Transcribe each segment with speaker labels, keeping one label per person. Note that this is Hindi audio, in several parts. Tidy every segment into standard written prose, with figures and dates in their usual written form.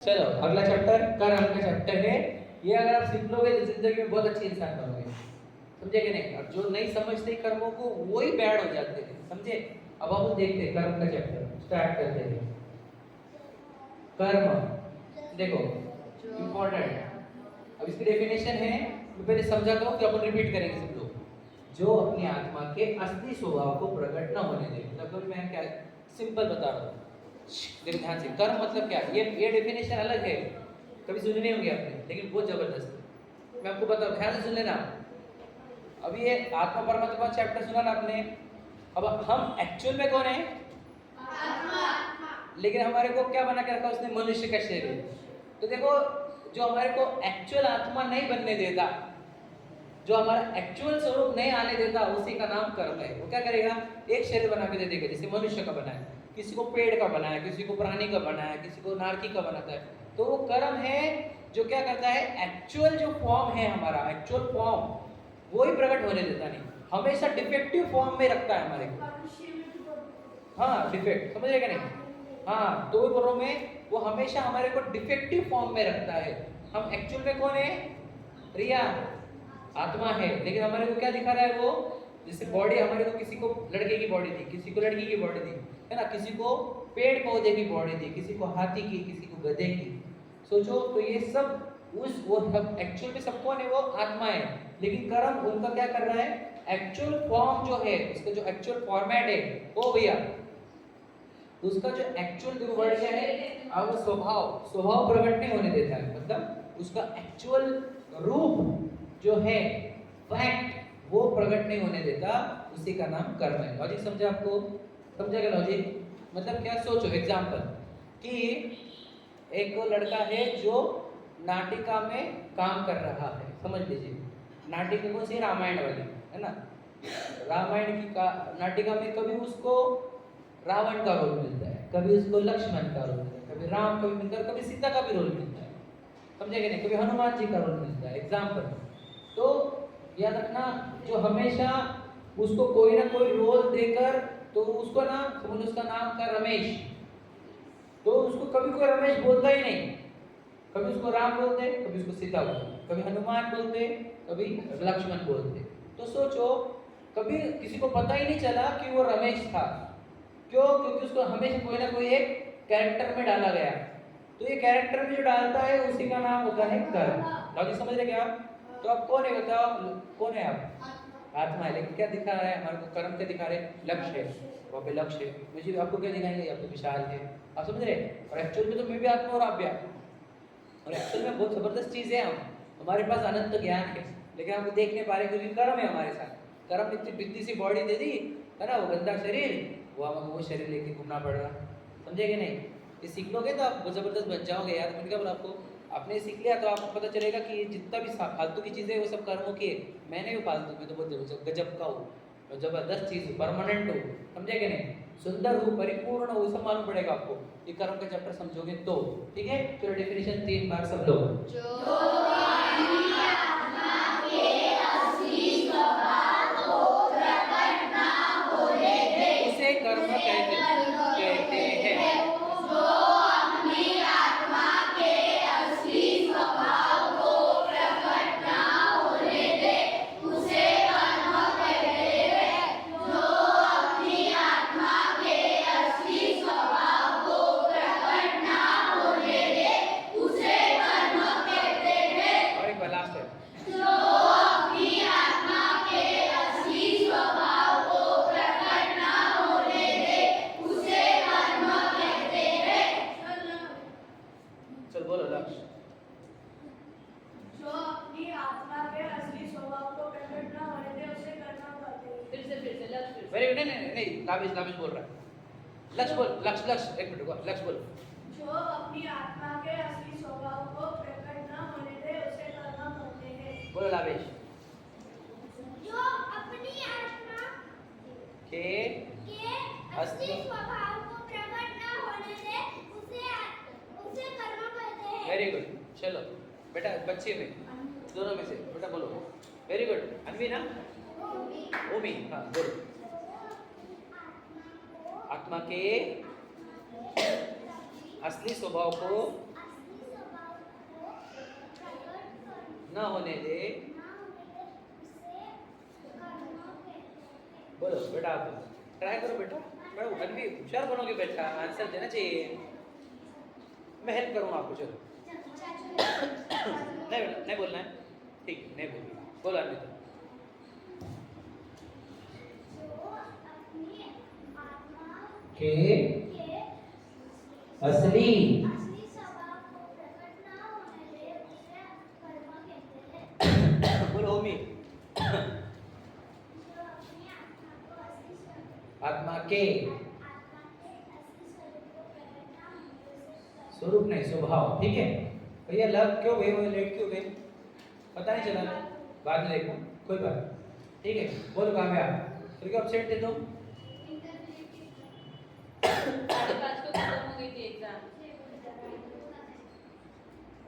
Speaker 1: चलो अगला चैप्टर कर्म का चैप्टर है। ये अगर आप सीख लोगे तो जिंदगी में बहुत अच्छे इंसान बनोगे, समझे कि नहीं। और जो नहीं समझते कर्मों को वही बैड हो जाते हैं, समझे। अब हम देखते हैं कर्म का चैप्टर स्टार्ट करते हैं। कर्म देखो इम्पोर्टेंट। अब इसकी डेफिनेशन है, मैं पहले समझाता हूँ, फिर अपन रिपीट करेंगे सब लोग। जो अपनी आत्मा के असली स्वभाव को प्रकट न होने दे, मतलब मैं क्या सिंपल बता रहा हूँ, देखो ध्यान से। कर्म मतलब क्या, ये डेफिनेशन अलग है, कभी सुनी नहीं होंगी आपने, लेकिन बहुत जबरदस्त है। मैं आपको बताऊं, ध्यान से सुन लेना। अभी ये आत्मा परमात्मा चैप्टर सुना ना आपने। अब हम एक्चुअल में कौन है? आत्मा। लेकिन हमारे को क्या बना के रखा उसने? मनुष्य का शरीर। तो देखो, जो हमारे को एक्चुअल आत्मा नहीं बनने देता, जो हमारा एक्चुअल स्वरूप नहीं आने देता, उसी का नाम कर्म है। वो क्या करेगा? एक शरीर बना के दे देगा, जैसे मनुष्य का बना है, किसी को पेड़ का बनाया, किसी को प्राणी का बनाया, किसी को नारकी का बनाता है। तो वो कर्म है जो क्या करता है, एक्चुअल जो फॉर्म है हमारा, एक्चुअल फॉर्म वो ही प्रकट होने देता नहीं, हमेशा डिफेक्टिव फॉर्म में रखता है हमारे को। हाँ डिफेक्ट, समझ रहे क्या नहीं? हाँ, तो बोल रहा हूं मैं, वो हमेशा हमारे को डिफेक्टिव फॉर्म में रखता है। हम एक्चुअल में कौन है? रिया आत्मा है, लेकिन हमारे को क्या दिखा रहा है वो? जैसे बॉडी हमारे को, किसी को लड़के की बॉडी दी, किसी को लड़की की बॉडी दी, है ना, किसी को पेड़ पौधे की बॉडी दी, किसी को हाथी की, किसी को गधे की। सोचो तो ये सब उस वो एक्चुअल में सब कौन है? वो आत्मा है। लेकिन कर्म उनका क्या कर रहा है? एक्चुअल फॉर्म जो है, उसका जो एक्चुअल फॉर्मेट है वो भैया, उसका जो एक्चुअल वर्ड क्या है, अब स्वभाव प्रकट नहीं होने देता है। मतलब उसका एक्चुअल रूप जो है, फैक्ट, वो प्रकट नहीं होने देता, उसी का नाम कर्म है। लॉजिक समझा आपको? समझा क्या लॉजिक? मतलब क्या, सोचो एग्जांपल कि एक लड़का है जो नाटिका में काम कर रहा है, समझ लीजिए। नाटिका कौन सी? रामायण वाली, है ना। रामायण की नाटिका में कभी उसको रावण का रोल मिलता है, कभी उसको लक्ष्मण का रोल मिलता है, कभी राम का भी मिलता है, कभी सीता का भी रोल मिलता है, समझे कि नहीं? कभी हनुमान जी का रोल मिलता है, एग्जाम्पल। तो याद रखना, जो हमेशा उसको कोई ना कोई रोल देकर, तो उसको ना समझ, उसका नाम था रमेश, तो उसको कभी कोई रमेश बोलता ही नहीं। कभी उसको राम बोलते, कभी उसको सीता बोलते, कभी हनुमान बोलते, कभी लक्ष्मण बोलते। तो सोचो, कभी किसी को पता ही नहीं चला कि वो रमेश था। क्यों? क्योंकि उसको हमेशा कोई ना कोई एक कैरेक्टर में डाला गया। तो ये कैरेक्टर में जो डालता है उसी का नाम होता है कर्म। लॉजिक समझ रहे क्या आप? तो आप कौन है बताओ, कौन है आप? आत्मा है। लेकिन क्या दिखा रहा है हमारे को? कर्म क्या दिखा रहे? लक्ष्य है, वहाँ पे लक्ष्य है। मुझे आपको क्या दिखाएंगे? आपको विशाल है, आप समझ रहे? और एक्चुअल में तो मैं भी आत्मा और आप भी आत्मा, और एक्चुअल में बहुत जबरदस्त चीज है। हम, हमारे पास अनंत ज्ञान है, लेकिन हम देख नहीं पा रहे क्योंकि कर्म है हमारे साथ। कर्म इतनी बित्ती सी बॉडी दे दी, है ना, वो गंदा शरीर, वो हमको वो शरीर लेके घूमना पड़ रहा, समझे कि नहीं? ये सीख लोगे तो आप जबरदस्त बन जाओगे यार। मैंने क्या बोला आपको, आपने सीख लिया तो आपको पता चलेगा कि ये जितना भी फालतू की चीज़ें वो सब कर्मों की है। मैंने भी फालतू, मैं तो बहुत गजब का हूँ, और जबरदस्त चीज़ हूँ, परमानेंट हूँ, समझे कि नहीं? सुंदर हूँ, परिपूर्ण हूँ, सब मालूम पड़ेगा आपको ये कर्म का चैप्टर समझोगे तो। ठीक है, चलो डेफिनेशन 3 बार सब लोग। जो अपनी आत्मा के असली स्वभाव को प्रकट ना होने दे, उसे कर्म कहते हैं। जो अपनी आत्मा के असली स्वभाव को प्रकट ना होने दे, उसे कर्म कहते हैं। जो अपनी आत्मा के असली स्वभाव को प्रकट ना होने दे, उसे कर्म कहते हैं। और एक बार लास्ट है, जो अपनी आत्मा के असली स्वभाव को प्रकट ना होने दे, उसे कर्म कहते हैं। चल बोलो लक्ष्य।
Speaker 2: जो अपनी आत्मा के असली स्वभाव को प्रकट न होने दे, उसे कर्म कहते हैं।
Speaker 3: फिर से लक्ष्य।
Speaker 1: Very good. नहीं लाविश बोल रहा है। लक्ष्य बोल, लक्ष्य एक मिनट रुको, लक्ष्य बोल।
Speaker 2: जो अपनी आत्मा के असली स्वभाव को प्रकट न होने दे, उसे कर्म कहते हैं।
Speaker 1: बोलो लाविश।
Speaker 4: जो अपनी आत्मा
Speaker 1: के
Speaker 4: असली स्वभाव को प्रकट न होने दे, उसे कर्म कहते हैं।
Speaker 1: Very good. चलो बेटा, बच्चे में दोनों में से बेटा बोलो। Very good. अनवी ना? ओमी, हाँ बोलो। आत्मा के असली स्वभाव को न होने दे। बोलो बेटा, आप ट्राई करो बेटा, बड़ा अभी होशियार बनोगे बेटा, आंसर देना चाहिए। मैं हेल्प करूँगा आपको, चलो। नहीं बेटा, नहीं बोलना है, ठीक, नहीं बोलिए, बोलो अन्विता। के असली
Speaker 4: स्वभाव को प्रकट न होने दे उसे कर्म कहते हैं।
Speaker 1: बोलो ओमी।
Speaker 4: जो अपनी आत्मा को असली
Speaker 1: आत्मा के
Speaker 4: असली स्वरूप को प्रकट न होने दे उसे
Speaker 1: स्वरूप नहीं, स्वभाव, ठीक है भैया। लव क्यों गए, वो लेट क्यों गए, पता नहीं चला, बाद में देखो, कोई बात नहीं, ठीक है। बोलो कामयाब, फिर क्यों अपसेट थे तुम?
Speaker 3: 5:30 को खत्म हो गई थी एग्जाम।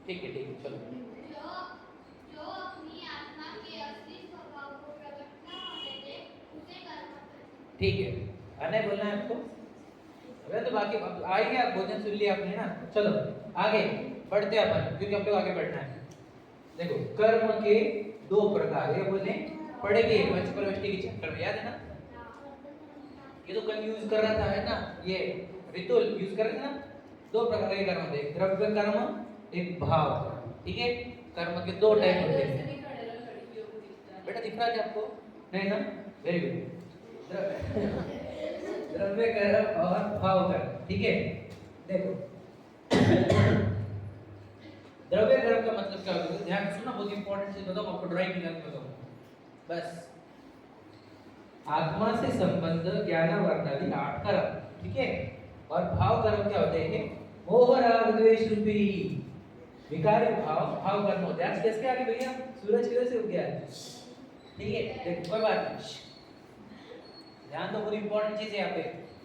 Speaker 1: ठीक है, चलो।
Speaker 4: जो अपनी आत्मा के असली स्वभाव को प्रकट न होने दे उसे कर्म कहते हैं।
Speaker 1: ठीक है, आने बोलना है आपको? अरे तो बाकी आइए, आप भोजन सुन लिया आपने ना, चलो आगे बढ़ते हैं अपन, क्योंकि हम लोग आगे बढ़ना है। देखो कर्म के दो प्रकार, ये बोले पढ़ेंगे पंचपरमेष्टि के चैप्टर में, याद है ना? ये तो कल यूज कर रहा था, है ना? ये रितुल यूज कर रहे थे ना? दो प्रकार के कर्म होते हैं, द्रव्य कर्म, एक भाव कर्म, ठीक है? कर्म के दो टाइप होते हैं। बेटा दिख रहा है क्या आपको? नहीं ना? Very good. द्रव्य कर्म और भाव कर्म, ठीक है? देखो द्रव्य कर्म का मतलब क्या होता है, ध्यान से सुनना, बहुत इंपॉर्टेंट चीज बताऊं आपको, ड्राइंग निकाल के बताऊं बस। आत्मा से संबंध, ज्ञान, वर्णादि 8 कर्म, ठीक है? और भाव कर्म क्या होते हैं? मोह राग द्वेष रूपी विकारी भाव कर्म होते हैं। आज किसके आगे भैया? सूरज किधर से उग गया है? ठीक है, देखो कोई बात नहीं, ध्यान दो, बहुत इंपॉर्टेंट चीज है यहाँ पे,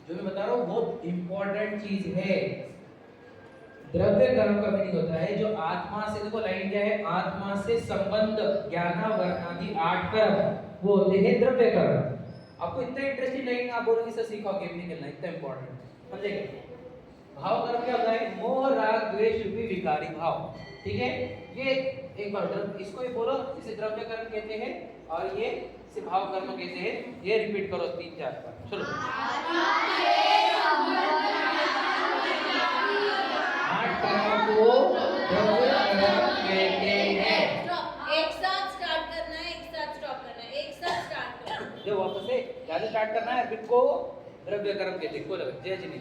Speaker 1: जो मैं बता रहा हूँ बहुत इंपॉर्टेंट चीज है। द्रव्य कर्म का मीनिंग होता है जो आत्मा से, देखो लाइन क्या है, आत्मा से संबंध, ज्ञान, वर्णादि 8 कर्म, वो होते हैं द्रव्य कर्म। आपको इतना इंटरेस्टिंग लगेगा, आप बोलोगे सर सीखा गेम नहीं खेलना, इतना इंपॉर्टेंट, समझेंगे? भाव कर्म क्या होता है? मोह राग द्वेष रूपी विकारी भाव, ठीक है? ये एक बार इसको ही बोलो, इसे द्रव्य कर्म कहते हैं, और ये इसे भाव कर्म कहते हैं। ये रिपीट करो 3-4 बार, चलो। 8 कर्मों को द्रव्य कर्म कहते हैं।
Speaker 3: एक साथ स्टार्ट करना है, एक साथ स्टॉप करना है, एक साथ स्टार्ट करना है।
Speaker 1: जो वापस से यहाँ से स्टार्ट करना है, फिर को द्रव्य कर्म कहते हैं। को लगा जय जी नहीं।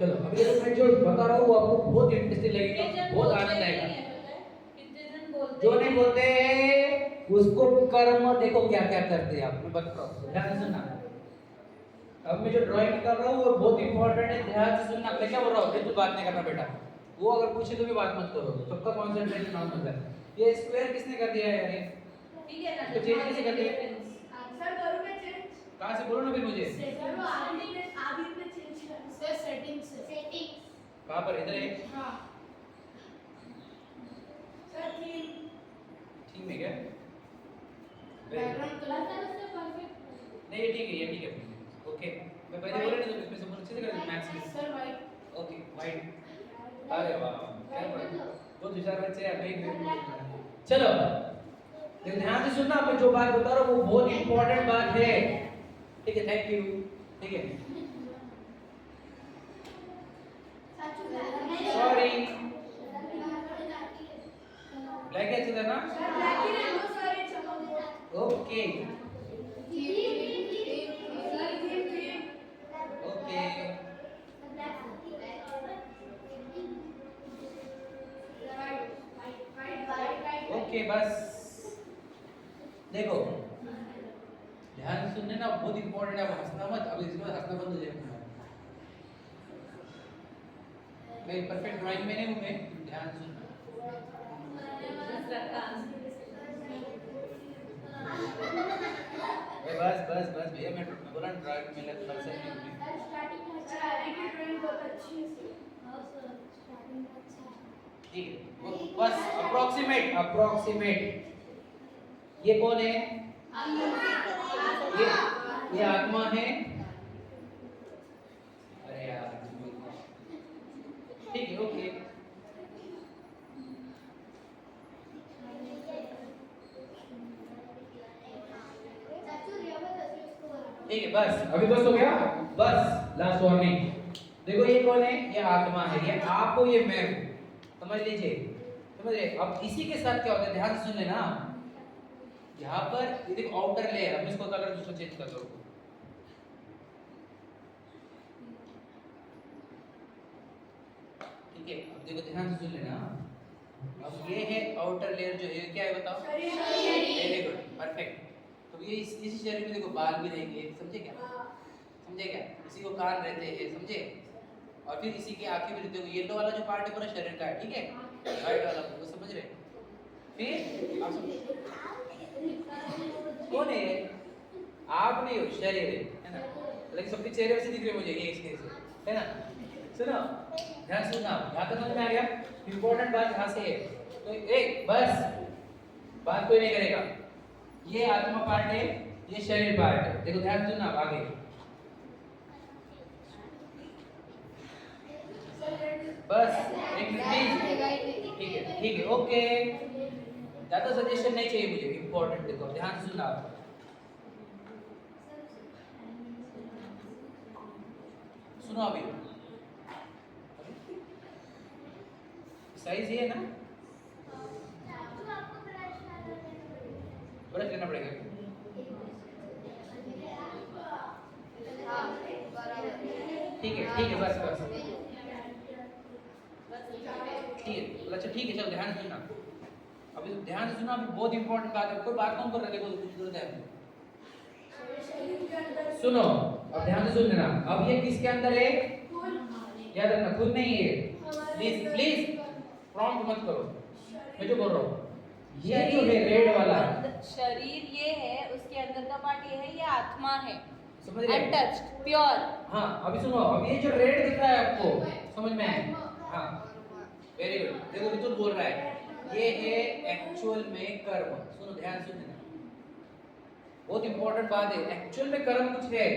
Speaker 1: चलो अभी मैं जो बता रहा हूँ वो आपको बहुत इंटरेस्टिंग लगेगा, बहुत आनंद आएगा। जो नहीं बोलते उसको कर्म, देखो क्या क्या करते हैं आप, मैं बता रहा हूँ, ध्यान से सुनना। अब मैं जो ड्राइंग कर रहा हूँ वो बहुत इंपॉर्टेंट है, ध्यान से सुनना। मैं क्या बोल रहा हूँ, बिल्कुल बात नहीं करना बेटा, वो अगर पूछे तो भी बात मत करो, सबका कंसंट्रेशन ऑन होता है। ये स्क्वायर किसने कर दिया है यार? ये
Speaker 3: ठीक है ना?
Speaker 1: तो चेंज कैसे कर दिया?
Speaker 2: सर करूँ मैं चेंज?
Speaker 1: कहाँ से बोलो ना फिर मुझे।
Speaker 2: सर वो आगे में चेंज कर सर, सेटिंग्स
Speaker 1: कहाँ पर? इधर है।
Speaker 2: हाँ सर,
Speaker 1: ठीक है क्या?
Speaker 2: बैकग्राउंड कलर सर उससे परफेक्ट
Speaker 1: नहीं ये ठीक है, ये ठीक है, ओके। मैं पहले बोला नहीं तो इसमें सब अच्छे से कर मैथ्स में।
Speaker 2: Sir white.
Speaker 1: ओके वाइट, अरे वाह क्या बात है, बहुत होशियार बच्चे हैं। एक चलो लेकिन ध्यान से सुनना, मैं जो बात बता रहा हूँ वो बहुत इंपॉर्टेंट बात है, ठीक है? थैंक यू, ठीक है? सॉरी ब्लैक है चला ना?
Speaker 2: सर ब्लैक ही रहने दो सर, ये चमक।
Speaker 1: ओके
Speaker 2: सर
Speaker 1: ओके ध्यान से सुनने ना बहुत इंपॉर्टेंट है। आप हंसना मत, अब इसके बाद हंसना बंद हो जाएगा। मैं परफेक्ट ड्राइंग में नहीं हूँ, मैं ध्यान से सुनना। बस भैया, मैं बोला ड्राइंग में लग परसेंट नहीं हूँ।
Speaker 2: ड्राइंग बहुत अच्छी है।
Speaker 1: ठीक है, बस अप्रोक्सीमेट। ये कौन है? ये आत्मा है। अरे यार, ठीक है, ओके। ठीक है, बस अभी बस हो गया। बस लास्ट वार्निंग। देखो ये कौन है? ये आत्मा है। ये आप हो, ये मैं हूं। समझ लीजिए, समझ रहे? अब इसी के साथ क्या होता है, ध्यान से सुन लेना। यहाँ पर ये देखो आउटर लेयर, अब इसको कलर दूसरा चेंज कर दो। ठीक है, अब देखो ध्यान से सुन लेना। अब ये है आउटर लेयर, जो है क्या है बताओ? Very good, perfect. तो ये इसी शरीर में देखो बाल भी रहेंगे, समझे क्या? समझे क्या? इसी को कान रहते हैं, समझे? और फिर इसी की आंखें भी रहती होंगी। येलो वाला जो पार्ट है पूरा शरीर का है, ठीक है? व्हाइट वाला वो समझ रहे? फिर आप कौन है? आप नहीं हो, शरीर है ना? लेकिन सबके चेहरे वैसे दिख रहे मुझे, ये इसके से, है ना? सुनो, ध्यान सुनना। यहाँ तक समझ में आ गया? इंपॉर्टेंट बात यहाँ से है। तो एक बस बात कोई नहीं करेगा। ये आत्मा पार्ट है, ये शरीर पार्ट है। देखो ध्यान सुनना आगे। बस एक मिनट, ठीक है, ओके। ज्यादा सजेशन नहीं चाहिए मुझे, इंपॉर्टेंट देखो ध्यान से सुनना। सुनो अभी, साइज ये है ना? ब्रश लेना पड़ेगा। ठीक है, बस ठीक है, अच्छा ठीक है, चलो ध्यान से सुनना। अभी ध्यान से सुनना, अभी बहुत इंपॉर्टेंट बात है। कोई बात कौन कर रहा है? देखो कुछ जरूरत है। सुनो, अब ध्यान से सुन लेना। अब ये किसके अंदर है? याद रखना, खुद नहीं है। प्लीज प्रॉम्प्ट मत करो, मैं जो बोल रहा हूँ। ये जो है रेड वाला
Speaker 3: शरीर ये है, उसके अंदर का पार्ट ये है, ये आत्मा है,
Speaker 1: समझ रहे?
Speaker 3: Untouched, pure.
Speaker 1: हाँ, अभी सुनो। अब ये जो रेड दिख रहा है आपको, समझ में आया? हाँ, वेरी गुड। देखो रितुल बोल रहा है, ये है एक्चुअल में कर्म। सुनो, ध्यान से सुनना, बहुत इंपॉर्टेंट बात है। एक्चुअल में कर्म कुछ है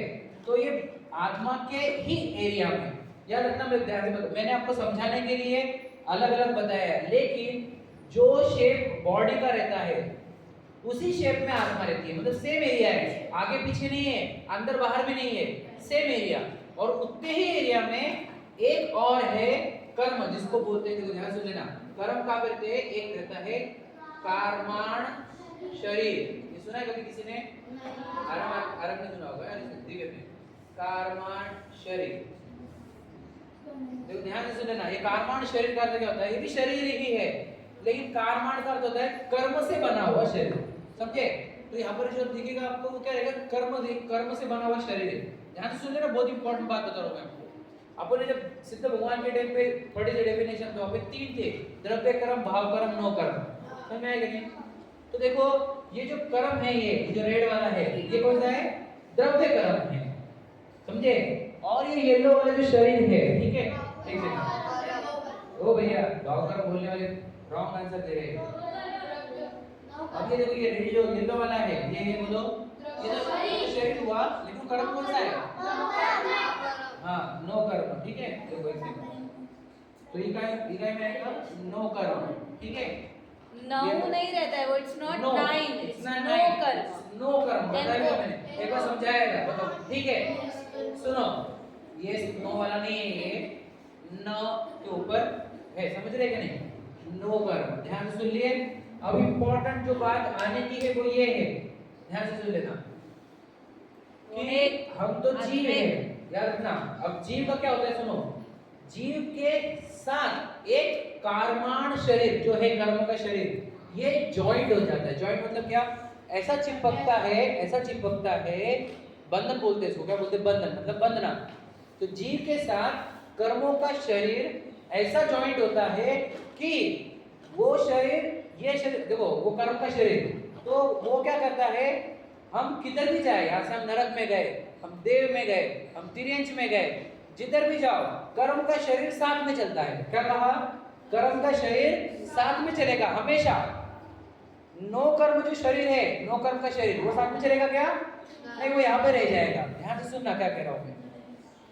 Speaker 1: तो ये आत्मा के ही एरिया में, याद रखना। मैं ध्यान से मैंने आपको समझाने के लिए अलग अलग बताया है, लेकिन जो शेप बॉडी का रहता है उसी शेप में आत्मा रहती है। मतलब सेम एरिया है, आगे पीछे नहीं है, अंदर बाहर भी नहीं है, सेम एरिया। और उतने ही एरिया में एक और है कर्म, जिसको बोलते हैं, देखो ध्यान से लेना। कर्म का करते हैं, एक रहता है कार्माण शरीर। ये सुना है कभी किसी ने? आरंभ ने सुना होगा, दिव्य में कार्माण शरीर। देखो ध्यान से सुनना, ये कार्माण शरीर का अर्थ क्या होता है? ये भी शरीर ही है, लेकिन कार्माण का अर्थ होता है कर्म से बना हुआ शरीर, समझे? तो यहाँ पर जो दिखेगा आपको वो क्या रहेगा? कर्म से बना हुआ शरीर है। ध्यान से सुन लेना, बहुत इंपॉर्टेंट बात बता रहा हूँ मैं आपको। अपन जब सिद्ध भगवान के टाइम पे थोड़ी सी डेफिनेशन तो पे 3 थे, द्रव्य कर्म, भाव कर्म, नो कर्म। समझ में आएगा नहीं? तो देखो ये जो कर्म है, ये जो रेड वाला है, ये कौन सा है? द्रव्य कर्म है, समझे? और ये येलो वाला जो शरीर है, ठीक है? एक सेकंड, ओ भैया भाव कर्म बोलने वाले रॉन्ग आंसर दे रहे हैं। अब ये देखो, ये रेड जो येलो वाला है, ये बोलो, ये तो शरीर हुआ, लेकिन कर्म कौन सा है? हाँ, नो कर्म, ठीक है? देखो एक सेकंड, तो ये में आएगा नो कर्म, ठीक है?
Speaker 3: नाउ नहीं रहता है वो, इट्स नॉट 9, इट्स नो कर्म।
Speaker 1: नो कर्म बताया मैंने, एक बार समझाया, बताओ, ठीक है? सुनो, ये नो वाला नहीं है, ये न के ऊपर है, समझ रहे कि नहीं? नो कर्म, ध्यान से सुन लिए। अब इंपॉर्टेंट जो बात आने की है वो ये है, ध्यान से सुन लेना कि हम तो जीव हैं, याद रखना। अब जीव का क्या होता है? सुनो, जीव के साथ एक कार्माण शरीर जो है कर्म का शरीर, ये जॉइंट हो जाता है। जॉइंट मतलब क्या? ऐसा चिपकता है, बंधन बोलते हैं इसको, क्या बोलते हैं? बंधन, मतलब बंधना। तो जीव के साथ कर्मों का शरीर ऐसा जॉइंट होता है कि वो शरीर, ये शरीर देखो, वो कर्म का शरीर, तो वो क्या करता है, हम किधर भी जाए, यहाँ से हम नरक में गए, हम देव में गए, हम तिर्यंच में गए, जिधर भी जाओ कर्म का शरीर साथ में चलता है। क्या कहा? कर्म का शरीर साथ में चलेगा हमेशा। नो कर्म जो शरीर है, नो कर्म का शरीर, वो साथ में चलेगा क्या? नहीं, वो यहाँ पे रह जाएगा। ध्यान से सुनना क्या कह रहा हूँ मैं।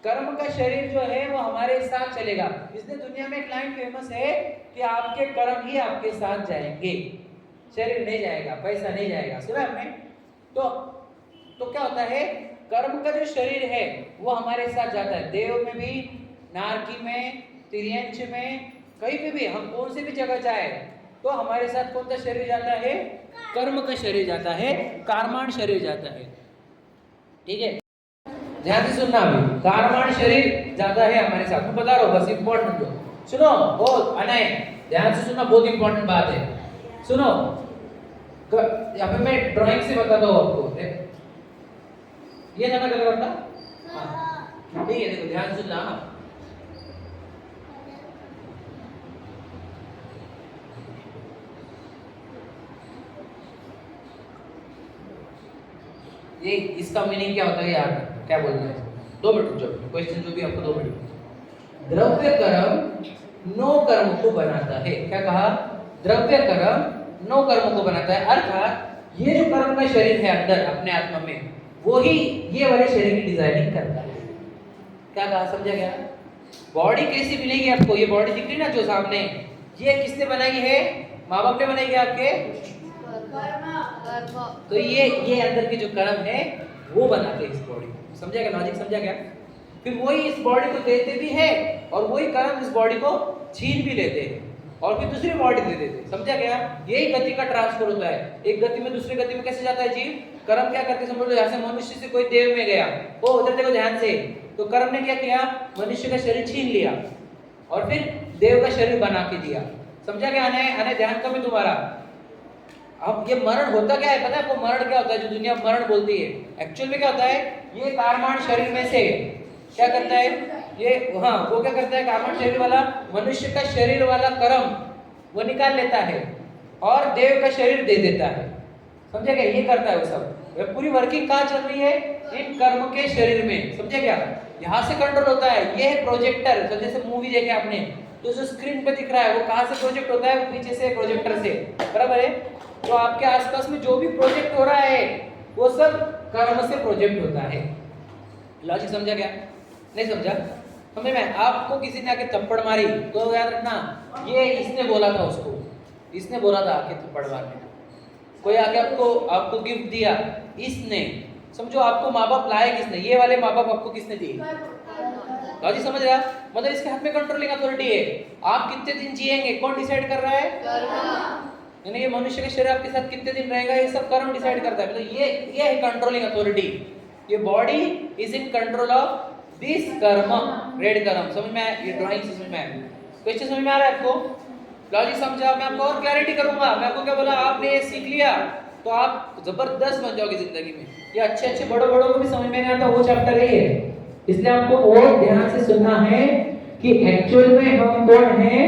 Speaker 1: कर्म का शरीर जो है वो हमारे साथ चलेगा। इसलिए दुनिया में एक लाइन फेमस है कि आपके कर्म ही आपके साथ जाएंगे, शरीर नहीं जाएगा, पैसा नहीं जाएगा। सुना आपने? तो क्या होता है, कर्म का जो शरीर है वो हमारे साथ जाता है, देव में भी, नारकी में, तिर्यंच में, कहीं पे भी हम कौन सी भी जगह जाए तो हमारे साथ कौन सा शरीर जाता है? कर्म का शरीर जाता है, कर्माण शरीर जाता है। ठीक है, ध्यान से सुनना। अभी कर्माण शरीर जाता है हमारे साथ, मैं बता रहा हूँ, बस इंपॉर्टेंट जो सुनो, बहुत अनय, ध्यान से सुनना, बहुत इंपॉर्टेंट बात है। सुनो, यहाँ पे मैं ड्राइंग से बताता हूँ आपको। ये जाना कर रहा था, हाँ ठीक है, देखो ध्यान से सुनना। ये इसका मीनिंग क्या होता है यार, क्या बोलते हैं? 2 मिनट जो क्वेश्चन जो भी आपको 2 मिनट। द्रव्य कर्म नो कर्म को बनाता है। क्या कहा? द्रव्य कर्म नो कर्म को बनाता है, अर्थात ये जो कर्म का शरीर है अंदर अपने आत्मा में, वो ही ये वाले शरीर की डिजाइनिंग करता है। क्या कहा? समझा क्या? बॉडी कैसी मिलेगी आपको? ये बॉडी दिख रही ना जो सामने, ये किसने बनाई है? माँ बाप ने बनाई है आपके। तो ये अंदर के जो कर्म है वो बनाते हैं इस बॉडी को। समझा क्या? लॉजिक समझा क्या? फिर वही इस बॉडी को देते भी है और वही कर्म इस बॉडी को छीन भी लेते हैं और फिर दूसरी बॉडी दे देते हैं। समझा क्या? यही गति का ट्रांसफर होता है, एक गति में दूसरी गति में कैसे जाता है जीव? कर्म क्या करते हैं समझ लो, जैसे मनुष्य से कोई देव में गया, ओ उधर देखो ध्यान से, तो कर्म ने क्या किया? मनुष्य का शरीर छीन लिया और फिर देव का शरीर बना के दिया। समझा क्या? आने ध्यान कम है तुम्हारा। अब ये मरण होता क्या है पता है आपको? मरण क्या होता है जो दुनिया मरण बोलती है, एक्चुअल में क्या होता है? ये कर्माण शरीर में से क्या करता है ये, हाँ वो क्या करता है? कर्माण शरीर वाला, मनुष्य का शरीर वाला कर्म वो निकाल लेता है और देव का शरीर दे देता है। समझे क्या? ये करता है वो सब। पूरी वर्किंग कहाँ चल रही है? इन कर्म के शरीर में। समझे क्या? यहाँ से कंट्रोल होता है। ये है प्रोजेक्टर। तो जैसे मूवी देखे आपने तो जो स्क्रीन पे दिख रहा है वो कहाँ से प्रोजेक्ट होता है? पीछे से, प्रोजेक्टर से, बराबर है। तो आपके आसपास में जो भी प्रोजेक्ट हो रहा है वो सब कर्म से प्रोजेक्ट होता है। लॉजिक समझा क्या? नहीं समझा? समझ में? आपको किसी ने आके थप्पड़ मारी तो याद रखना ये इसने बोला था, उसको इसने बोला था आके थप्पड़ मारने। कोई आके आपको गिफ्ट दिया, इसने। समझो आपको माँ बाप लाए किसने? ये वाले माँ बाप आपको किसने दिए? लॉजिक समझ रहा? मतलब इसके हाथ में कंट्रोलिंग अथॉरिटी है। आप कितने दिन जिएंगे कौन डिसाइड कर रहा है? यानी ये मनुष्य का शरीर आपके साथ कितने दिन रहेगा ये सब कर्म डिसाइड करता है। मतलब ये है कंट्रोलिंग अथॉरिटी। ये body is in control of this कर्म, रेड कर्म। समझ में आया? ये ड्राइंग समझ में आया? क्वेश्चन समझ में आ रहा है आपको? लॉजिक समझा? मैं आपको और क्लैरिटी करूंगा। मैं आपको क्या बोला? आपने ये सीख लिया तो आप जबरदस्त बन जाओगे जिंदगी में। ये अच्छे बड़ों को भी समझ में नहीं आता वो चैप्टर है ये। इसलिए आपको और ध्यान से सुनना है कि एक्चुअल में हम कौन हैं?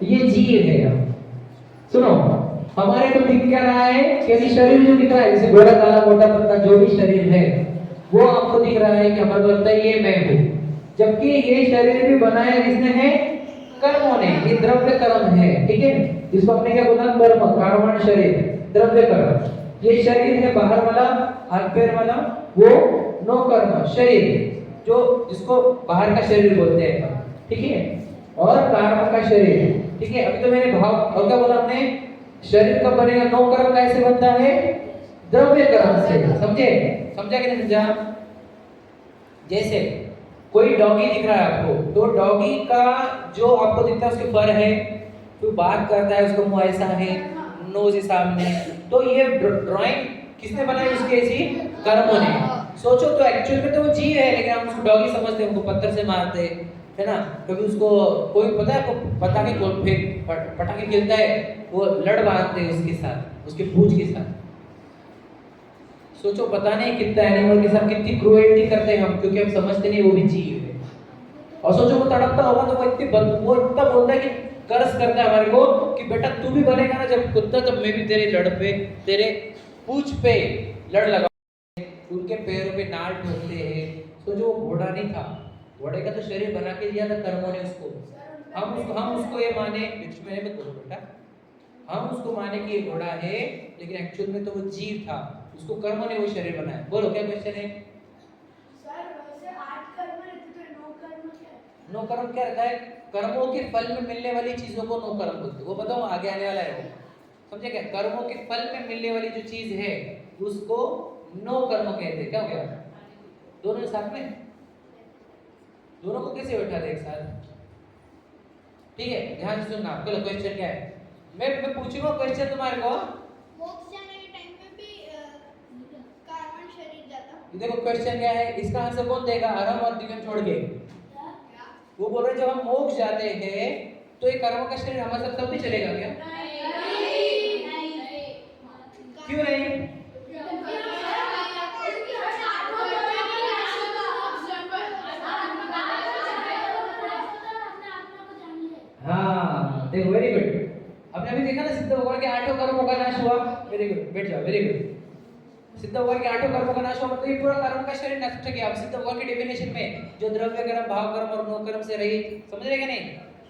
Speaker 1: ये जीव है हम। सुनो, हमारे को दिख क्या रहा है? कि शरीर जो दिख रहा है, जैसे गोरा काला मोटा पतला जो भी शरीर है वो आपको दिख रहा है कि हमारे को लगता है ये मैं हूँ, जबकि ये शरीर भी बनाया किसने है? कर्मों ने। ये द्रव्य कर्म है, ठीक है। इसको हमने क्या बोला? कर्म, कर्मण शरीर, द्रव्य कर्म। ये शरीर है बाहर वाला, हाथ पैर वाला, वो नो कर्म शरीर, जो जिसको बाहर का शरीर बोलते हैं, ठीक है। और कर्म का शरीर, ठीक है। अभी तो मैंने भाव और क्या बोला हमने? शरीर कब बनेगा? नो कर्म कैसे बनता है? द्रव्य कर्म से। समझे? समझा कि नहीं समझा? जैसे कोई डॉगी दिख रहा है आपको, तो डॉगी का जो आपको दिखता है उसके फर है, तो बात करता है, उसका मुंह ऐसा है, नोज सामने, तो ये ड्राइंग किसने बनाई? उसके ऐसी कर्मों ने। सोचो तो एक्चुअल में तो वो जीव है, लेकिन हम उसको डॉगी समझते हैं, उनको पत्थर से मारते हैं, है ना। कभी उसको कोई पता है आपको पटाखे खेलता है, वो लड़ बांधते हैं उसके साथ, उसके पूंछ के साथ। सोचो पता नहीं कितना एनिमल के साथ कितनी क्रूएल्टी करते हैं हम, क्योंकि हम समझते नहीं वो भी जीव है। और सोचो वो तड़पता होगा तो वो इतना बोलता है कि कर्ज करता है हमारे को कि बेटा तू भी बनेगा ना जब कुत्ता, तब मैं भी तेरे लड़ पे, तेरे पूंछ पे लड़ लगा, उनके पैरों पे नाल ठोकते हैं। सोचो वो घोड़ा नहीं था, घोड़े का तो शरीर बना के दिया था कर्मों ने उसको। हम उसको ये माने, बीच में मत बोलो बेटा, हम उसको माने कि ये घोड़ा है, लेकिन एक्चुअल में तो वो जीव था, उसको कर्मों ने वो शरीर बनाया। बोलो क्या क्वेश्चन है?
Speaker 2: सर वैसे 8 कर्म रहते तो 9 कर्म क्या है?
Speaker 1: नो कर्म क्या रहता है? कर्मों के फल में मिलने वाली चीजों को नो कर्म बोलते हैं। वो बताओ आगे आने वाला है वो, समझे क्या? कर्मों के फल में मिलने वाली जो चीज है उसको नो कर्म कहते हैं। क्या हो गया? दोनों साथ में, दोनों को कैसे बैठा दे एक साथ? ठीक है, ध्यान से सुनना। बोलो क्वेश्चन क्या है? मैं पूछूंगा क्वेश्चन तुम्हारे को।
Speaker 4: मोक्ष जाने के टाइम पे भी कार्बन शरीर जाता।
Speaker 1: देखो क्वेश्चन क्या है, इसका आंसर कौन देगा? अरम और दिगंत छोड़ के। वो बोल रहे जब हम मोक्ष जाते हैं तो ये कर्म का शरीर हमारे साथ तब भी चलेगा क्या? क्यों नहीं? हाँ देखो, वेरी गुड। आपने अभी देखा ना सिद्ध भगवान के 8 कर्मों का नाश हुआ। वेरी गुड, बैठ जाओ, वेरी गुड। सिद्ध भगवान के 8 कर्मों का नाश हुआ मतलब ये पूरा कर्म का शरीर नष्ट किया। अब सिद्ध भगवान की डेफिनेशन में जो द्रव्य कर्म, भाव कर्म और नो कर्म से रहित, समझ रहे कि नहीं?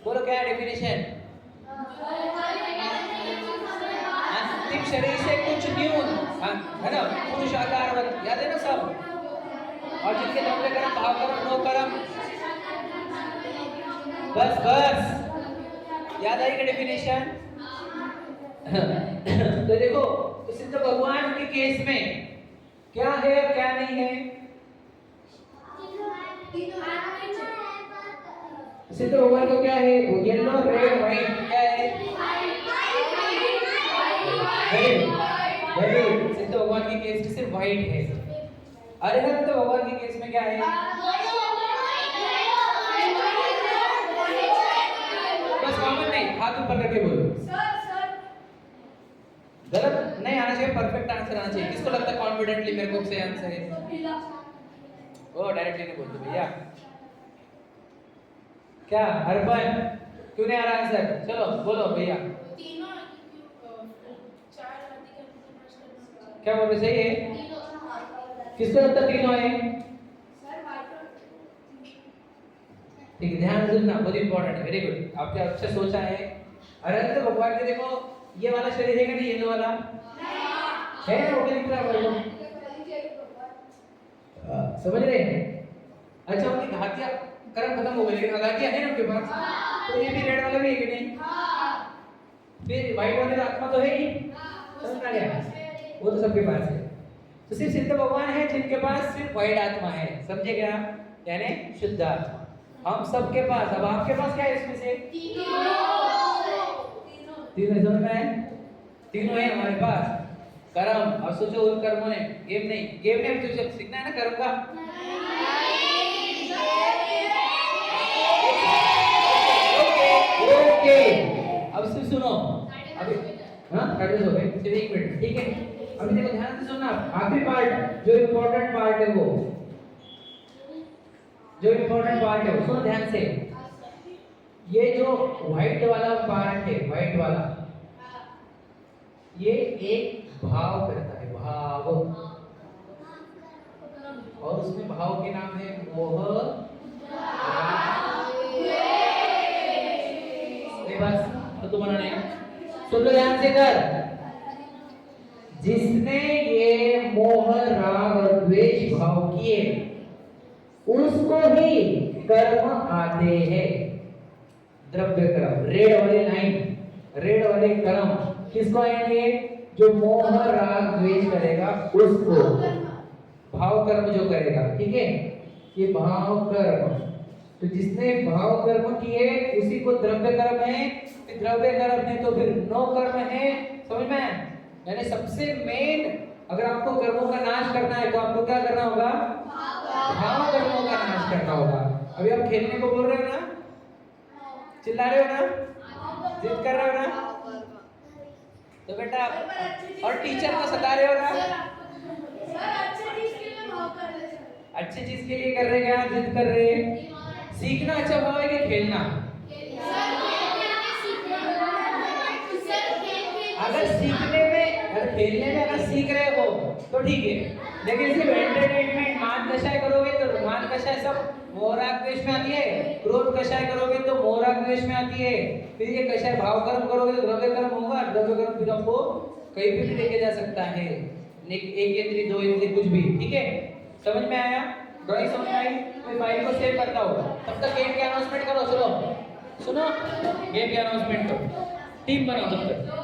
Speaker 1: बोलो क्या है डेफिनेशन? अंतिम शरीर से कुछ न्यून, है ना, पुरुष आकारवत, याद है ना सब? और जिनके द्रव्य कर्म, भाव कर्म, नो कर्म, बस याद आई कि डेफिनेशन? तो देखो, तो सिद्ध भगवान के केस में क्या है और क्या नहीं है? सिद्ध भगवान को क्या है? येलो, रेड, व्हाइट, क्या है? Very good. सिद्ध भगवान के केस में सिर्फ व्हाइट है। अरिहंत भगवान के केस में क्या है? बस कॉमन नहीं, हाथ ऊपर करके बोलो। गलत नहीं आना चाहिए, परफेक्ट आंसर आना चाहिए। किसको लगता है कॉन्फिडेंटली मेरे को सही आंसर है? ओ डायरेक्टली नहीं बोलते भैया। क्या अर्पण, क्यों नहीं आ रहा आंसर? चलो बोलो भैया। क्या बोल रहे? सही है? किसको लगता है तीनों है? ठीक है, ध्यान से सुनना, बहुत इंपॉर्टेंट है। वेरी गुड, आपने अच्छा सोचा है। अरे तो भगवान के देखो ये वाला शरीर है कि नहीं? येलो वाला है ना, वो दिख रहा है, समझ रहे हैं? अच्छा, उनकी घातियां कर्म खत्म हो गए, लेकिन घातियां है ना उनके पास, तो ये भी रेड वाला भी है कि नहीं? फिर व्हाइट वाले का आत्मा तो है ही, समझ आ गया? वो तो सबके पास है। तो सिर्फ सिद्ध भगवान है जिनके पास सिर्फ व्हाइट आत्मा है, समझे क्या? यानी शुद्ध आत्मा हम सबके पास। अब आपके पास क्या है इसमें से? तीनों समझ में है? तीनों है हमारे पास। कर्म, और सोचो उन कर्मों ने, गेम नहीं तुझे सीखना है ना कर्म का। ओके अब सिर्फ सुनो, अभी हाँ हो गए, सिर्फ 1 मिनट, ठीक है? अभी देखो ध्यान से सुनना, आखिरी पार्ट जो इम्पोर्टेंट पार्ट है वो, सुनो ध्यान से। ये जो व्हाइट वाला पार्ट है, व्हाइट वाला, ये एक भाव करता है, भाव, और उसमें भाव के नाम है मोह, बस तो तुम्हारा नहीं। सुन लो ध्यान से कर, जिसने ये मोह, राग और द्वेष भाव किए उसको ही कर्म आते हैं। द्रव्य कर्म, रेड वाले लाइन, रेड वाले कर्म किसको आएंगे? जो मोह राग द्वेष करेगा उसको, भाव कर्म जो करेगा, ठीक है? ये भाव कर्म, तो जिसने भाव कर्म किए उसी को द्रव्य कर्म है। द्रव्य कर्म है तो फिर नो कर्म है, समझ में? यानी सबसे मेन, अगर आपको कर्मों का नाश करना है तो आपको क्या करना होगा? भाव कर्मों का नाश करना होगा। अभी आप खेलने को बोल रहे हो ना, चिल्ला रहे हो ना, जिद कर रहे हो ना, तो बेटा और टीचर को सता रहे हो ना,
Speaker 2: सर अच्छे चीज के लिए भाव कर रहे सर।
Speaker 1: अच्छी चीज के लिए कर रहे क्या, जिद कर रहे? सीखना अच्छा भाव है कि खेलना? अगर सीखने में, अगर खेलने में अगर सीख रहे हो तो ठीक है, लेकिन सिर्फ एंटरटेनमेंट मान कषाय करोगे तो मान कषाय सब मोहराग द्वेष में आती है, क्रोध कषाय करोगे तो मोहराग द्वेष में आती है, फिर ये कषाय भाव कर्म करोगे तो द्रव्य कर्म होगा, द्रव्य कर्म फिर आपको कहीं भी लेके जा सकता है, एक इंद्री दो इंद्री कुछ भी, ठीक है? समझ में आया? ड्राइंग समझ में आई? मैं फाइल को सेव करता हूँ, तब तक गेम की अनाउंसमेंट करो। चलो सुनो, गेम की अनाउंसमेंट करो, टीम बनाओ तब तक।